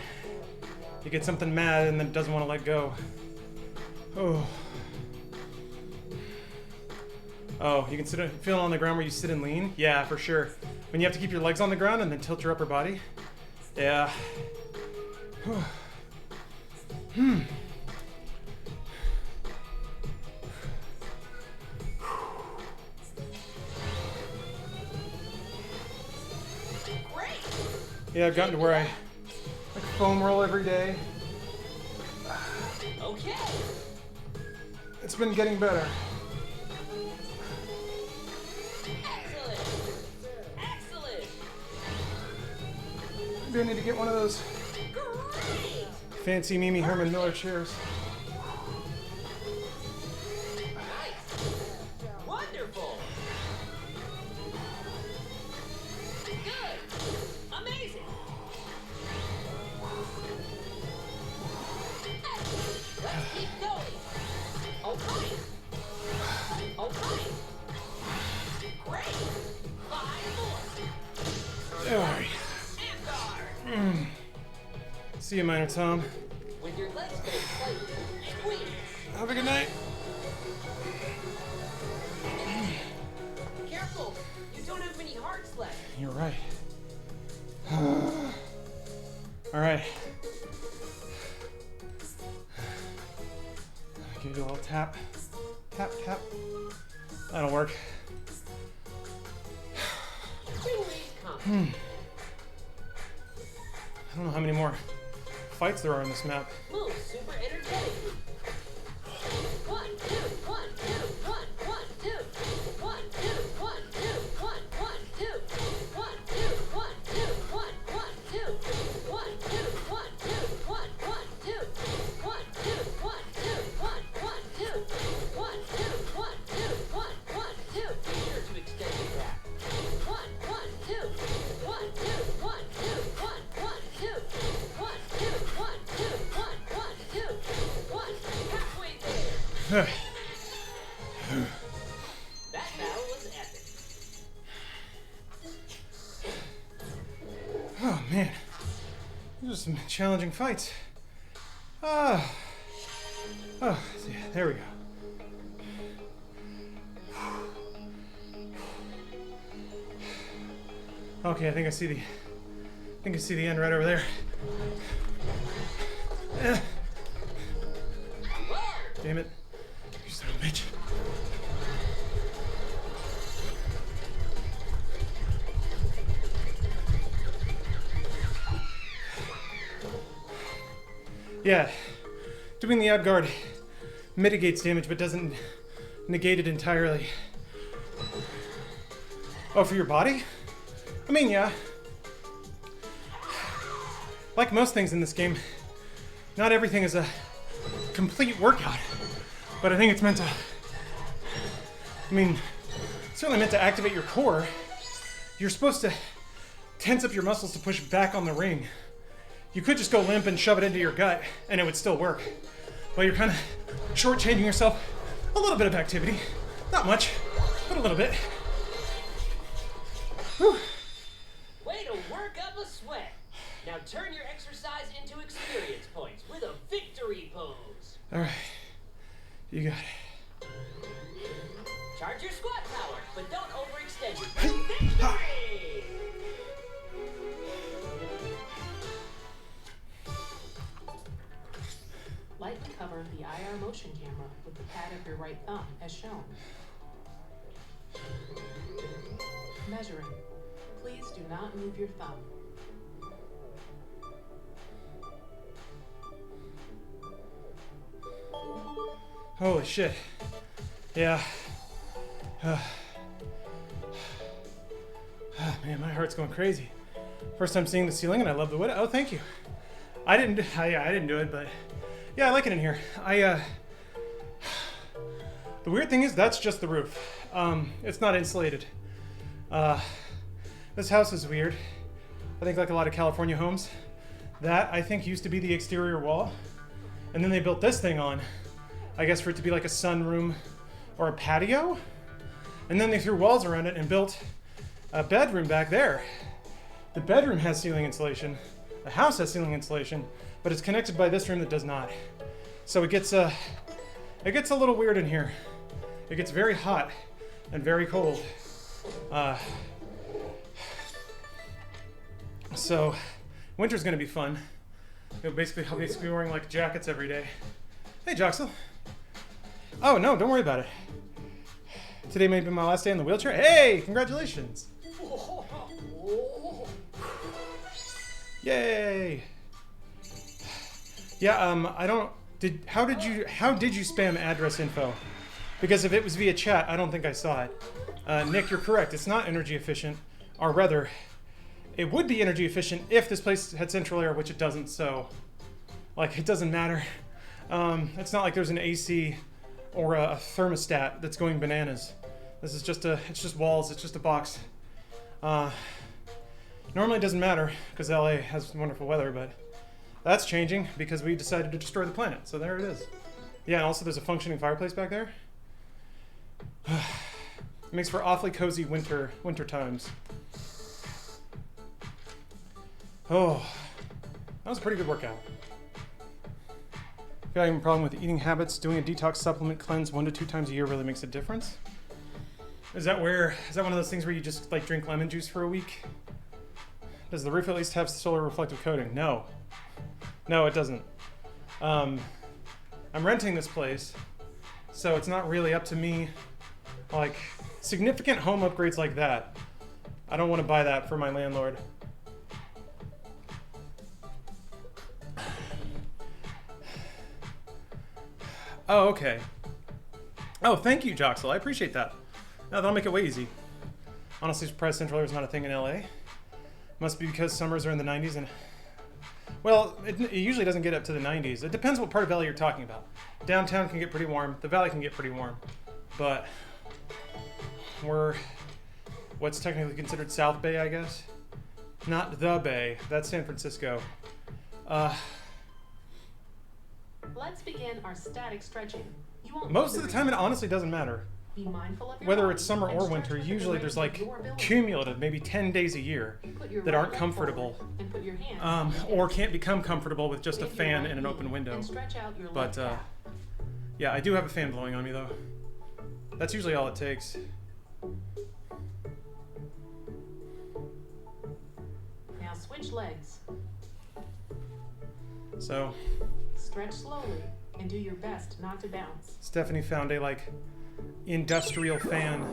You get something mad and then it doesn't want to let go. Oh. Oh, you can feel it on the ground where you sit and lean? Yeah, for sure. When you have to keep your legs on the ground and then tilt your upper body? Yeah. Great. Yeah, I've gotten to where I like foam roll every day. Okay. It's been getting better. Excellent. Excellent. Maybe I need to get one of those Great. fancy Mimi Herman Miller chairs. Nice. Wonderful. Good. Amazing. Excellent. Let's keep going. All right. All right. Great. 5 more. All right. And guard. See you, Minor Tom. With your legs bent slightly, squeeze. Have a good night. Careful. You don't have many hearts left. You're right. All right. Give you a little tap. Tap, tap. That'll work. 2 weeks come. I don't know how many more fights there are on this map. Move super energetically. 1, 2, 1, 2, 1, 1, 2. 1, 2, 1, 2, 1, 1, 2. 1, 2, 1, 2, 1, 1, 2. 1, 2, 1, 2, 1, 1, 2. 1, 2, 1, 2, 1, 1, 2. 1, 2, 1, 2, 1, 1, 2. Be sure to extend your back. 1, 1, 2. 1, 2, 1, 2, 1, 1, 2. 1, 2, 1, 2, 1, 1, 2. 1, halfway there. That battle was epic. Oh man, these are some challenging fights. Oh, yeah, there we go. Okay, I think I see the end right over there. Damn it. You son of a bitch. Yeah, doing the ab guard mitigates damage but doesn't negate it entirely. Oh, for your body? I mean, yeah. Like most things in this game, not everything is a complete workout, but I think it's meant to, certainly meant to activate your core. You're supposed to tense up your muscles to push back on the ring. You could just go limp and shove it into your gut, and it would still work. But you're kind of shortchanging yourself a little bit of activity. Not much, but a little bit. Whew. Way to work up a sweat. Now turn your exercise into experience points with a victory pose. All right, you got it. Charge your squat power, but don't overextend yourself. Victory! Lightly cover the IR motion camera with the pad of your right thumb as shown. Measuring. Please do not move your thumb. Holy shit. Yeah. Man, my heart's going crazy. First time seeing the ceiling, and I love the wood. Oh, thank you. I didn't do it, but yeah, I like it in here. The weird thing is that's just the roof. It's not insulated. This house is weird. I think like a lot of California homes. That, I think, used to be the exterior wall. And then they built this thing on, I guess for it to be like a sunroom or a patio. And then they threw walls around it and built a bedroom back there. The bedroom has ceiling insulation. The house has ceiling insulation, but it's connected by this room that does not. So it gets a little weird in here. It gets very hot and very cold. So winter's gonna be fun. I'll basically be wearing like jackets every day. Hey, Joxel. Oh no, don't worry about it. Today may be my last day in the wheelchair. Hey, congratulations. Yay. Yeah, how did you spam address info? Because if it was via chat, I don't think I saw it. Nick, you're correct. It's not energy efficient, or rather, it would be energy efficient if this place had central air, which it doesn't, so, like, it doesn't matter. It's not like there's an AC or a thermostat that's going bananas. This is just it's just walls, it's just a box. Normally it doesn't matter, because LA has wonderful weather, but that's changing because we decided to destroy the planet, so there it is. Yeah, and also there's a functioning fireplace back there. It makes for awfully cozy winter times. Oh, that was a pretty good workout. If you're having a problem with eating habits, doing a detox supplement cleanse 1 to 2 times a year really makes a difference. Is that one of those things where you just like drink lemon juice for a week? Does the roof at least have solar reflective coating? No. No, it doesn't. I'm renting this place, so it's not really up to me. Like, significant home upgrades like that, I don't want to buy that for my landlord. Oh, okay. Oh, thank you, Joxel. I appreciate that. No, that'll make it way easy. Honestly, surprised central air is not a thing in LA. Must be because summers are in the 90s and... Well, it usually doesn't get up to the 90s. It depends what part of LA you're talking about. Downtown can get pretty warm. The valley can get pretty warm. But we're what's technically considered South Bay, I guess. Not the Bay. That's San Francisco. Let's begin our static stretching. You won't Most of the time, it honestly doesn't matter. Be mindful of your Whether body it's summer and or stretch winter, with the usually there's direction like of your ability. cumulative, maybe 10 days a year Put your that right aren't leg comfortable, forward and put your hands on your or hips. can't become comfortable with just a Bend your fan right and an knee open window. and stretch out your But left calf. yeah, I do have a fan blowing on me though. That's usually all it takes. Now switch legs. So Stretch slowly and do your best not to bounce. Stephanie found a like industrial fan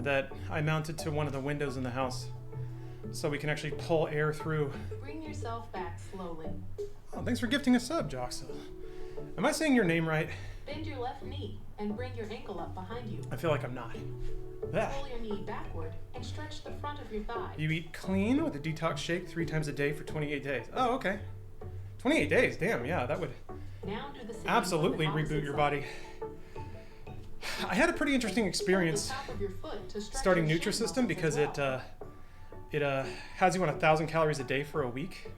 that I mounted to one of the windows in the house, so we can actually pull air through. Bring yourself back slowly. Oh, thanks for gifting a sub, Joxel. Am I saying your name right? Bend your left knee and bring your ankle up behind you. I feel like I'm not. Ah. Pull your knee backward and stretch the front of your thigh. You eat clean with a detox shake 3 times a day for 28 days. Oh, okay. 28 days, damn, yeah, that would Now do the same absolutely on the opposite reboot your side. body. I had a pretty interesting experience Pull the top of your foot to stretch starting your shin Nutrisystem muscles because as well. it has you on 1,000 calories a day for a week,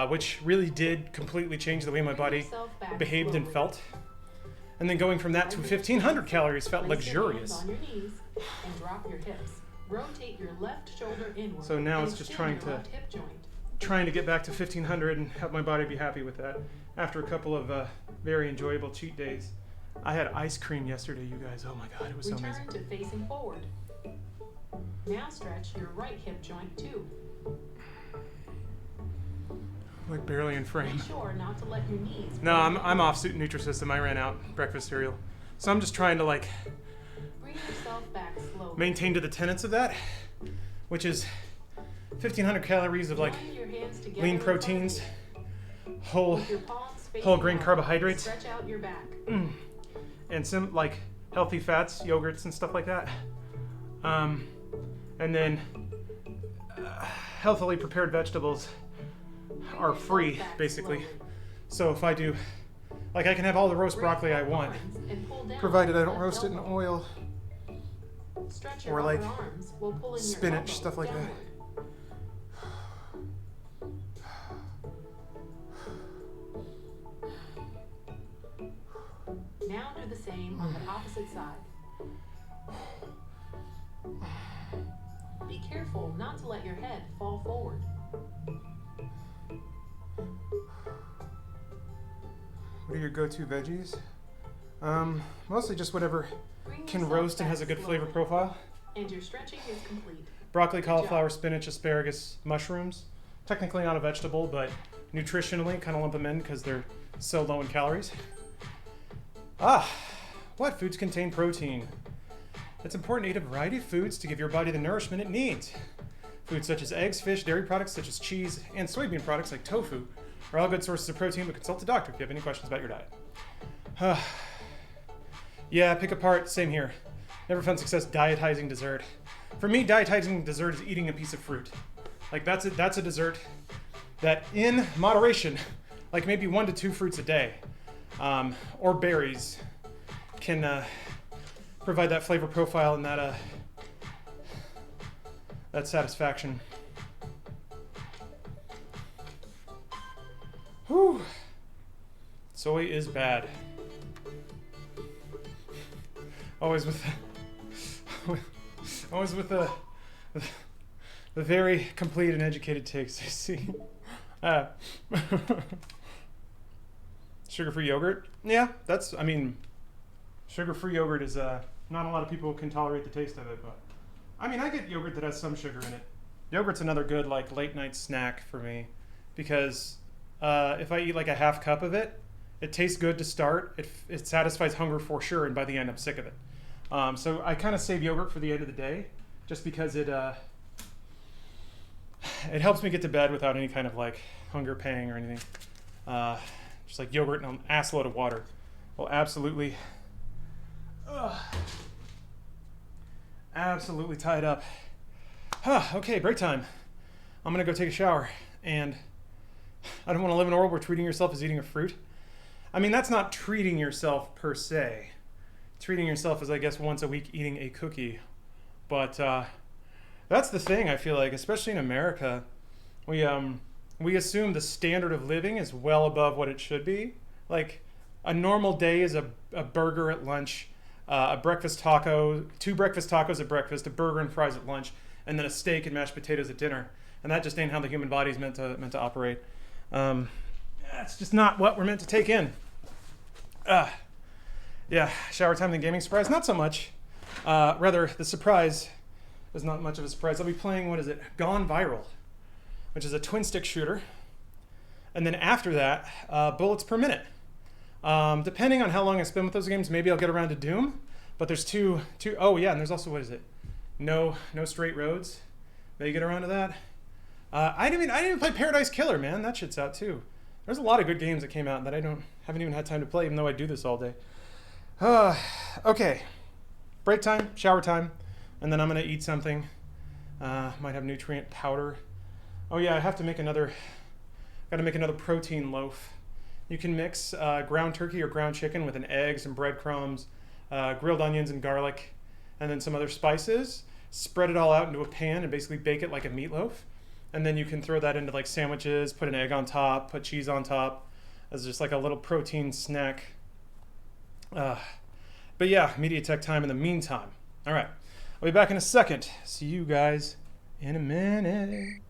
which really did completely change the way my Bring body yourself back behaved and slowly. felt. And then going from that to 1,500 calories felt Place your luxurious. hands on your knees and drop your hips. Rotate your left shoulder inward. So now and it's just extend trying your to- left hip joint. Trying to get back to 1,500 and have my body be happy with that after a couple of very enjoyable cheat days. I had ice cream yesterday, you guys. Oh my god, it was so Return amazing. to facing forward. Now stretch your right hip joint too. Like barely in frame. Make sure not to let your knees. No, I'm off suit Nutrisystem. I ran out breakfast cereal. So I'm just trying to like Bring yourself back slowly. maintain to the tenets of that, which is 1,500 calories of like Join your hands together lean in front of proteins, you. whole With your palms facing whole grain out, carbohydrates. Stretch out your back. and some like healthy fats, yogurts and stuff like that. And then healthily prepared vegetables are free, basically. So if I do, like I can have all the roast broccoli I want, provided I don't roast it in oil or like spinach, stuff like that. Now do the same on the opposite side. Be careful not to let your head fall forward. What are your go-to veggies? Mostly just whatever can roast and has a good flavor profile. And your stretching is complete. Broccoli, cauliflower, spinach, asparagus, mushrooms. Technically not a vegetable, but nutritionally kind of lump them in because they're so low in calories. What foods contain protein? It's important to eat a variety of foods to give your body the nourishment it needs. Foods such as eggs, fish, dairy products such as cheese, and soybean products like tofu are all good sources of protein, but consult a doctor if you have any questions about your diet. Yeah, pick apart, same here. Never found success dietizing dessert. For me, dietizing dessert is eating a piece of fruit. Like that's a dessert that in moderation, like maybe 1 to 2 fruits a day, or berries, can provide that flavor profile and that satisfaction. Whew. Soy is bad. Always with the very complete and educated takes. I see. Sugar-free yogurt? Yeah, sugar-free yogurt is not a lot of people can tolerate the taste of it, but I get yogurt that has some sugar in it. Yogurt's another good like late night snack for me because if I eat like a half cup of it, it tastes good to start. It satisfies hunger for sure, and by the end I'm sick of it. So I kind of save yogurt for the end of the day, just because it helps me get to bed without any kind of like hunger pang or anything. Just like yogurt and an ass load of water will absolutely tie it up. Okay, break time. I'm gonna go take a shower, and I don't want to live in a world where treating yourself is eating a fruit. That's not treating yourself per se. Treating yourself is, I guess, once a week eating a cookie. But that's the thing, I feel like, especially in America, we assume the standard of living is well above what it should be. Like, a normal day is a burger at lunch, a breakfast taco, 2 breakfast tacos at breakfast, a burger and fries at lunch, and then a steak and mashed potatoes at dinner. And that just ain't how the human body is meant to operate. It's just not what we're meant to take in. Yeah, shower time and gaming surprise, not so much. Rather, the surprise is not much of a surprise. I'll be playing, Gone Viral, which is a twin stick shooter. And then after that, bullets per minute. Depending on how long I spend with those games, maybe I'll get around to Doom. But there's two. Oh yeah, and there's also No Straight Roads. Maybe get around to that. I didn't even play Paradise Killer, man. That shit's out too. There's a lot of good games that came out that I haven't even had time to play, even though I do this all day. Okay, break time, shower time, and then I'm gonna eat something. Might have nutrient powder. Oh yeah, I have to make another. Got to make another protein loaf. You can mix ground turkey or ground chicken with an egg, some breadcrumbs, grilled onions and garlic, and then some other spices. Spread it all out into a pan and basically bake it like a meatloaf. And then you can throw that into like sandwiches, put an egg on top, put cheese on top, as just like a little protein snack. But yeah, media tech time in the meantime. All right, I'll be back in a second. See you guys in a minute.